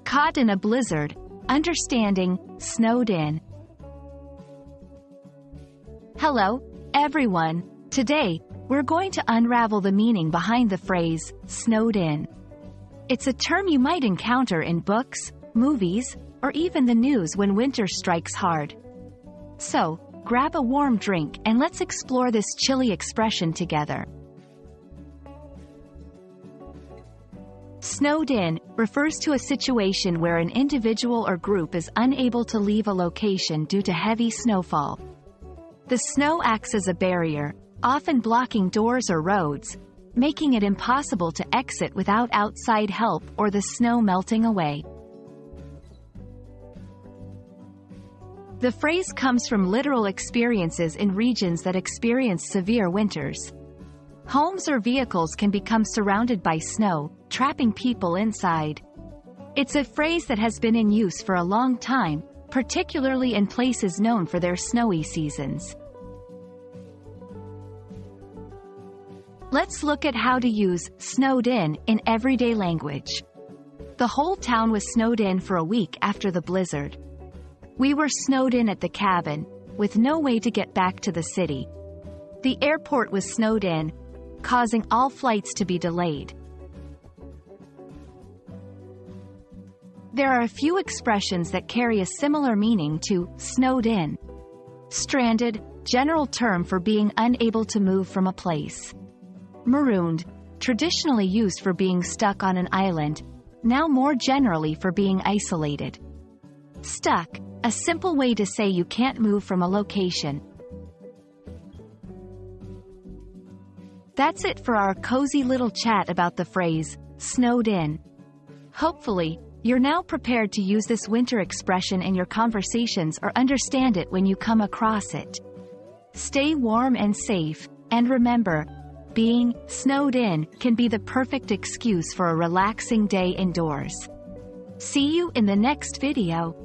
Caught in a blizzard, understanding, snowed in. Hello, everyone. Today, we're going to unravel the meaning behind the phrase, snowed in. It's a term you might encounter in books, movies, or even the news when winter strikes hard. So, grab a warm drink and let's explore this chilly expression together. Snowed in refers to a situation where an individual or group is unable to leave a location due to heavy snowfall. The snow acts as a barrier, often blocking doors or roads, making it impossible to exit without outside help or the snow melting away. The phrase comes from literal experiences in regions that experience severe winters. Homes or vehicles can become surrounded by snow, trapping people inside. It's a phrase that has been in use for a long time, particularly in places known for their snowy seasons. Let's look at how to use snowed in everyday language. The whole town was snowed in for a week after the blizzard. We were snowed in at the cabin, with no way to get back to the city. The airport was snowed in, causing all flights to be delayed. There are a few expressions that carry a similar meaning to snowed in. Stranded, general term for being unable to move from a place. Marooned, traditionally used for being stuck on an island, now more generally for being isolated. Stuck, a simple way to say you can't move from a location. That's it for our cozy little chat about the phrase, snowed in. Hopefully, you're now prepared to use this winter expression in your conversations or understand it when you come across it. Stay warm and safe, and remember, being snowed in can be the perfect excuse for a relaxing day indoors. See you in the next video.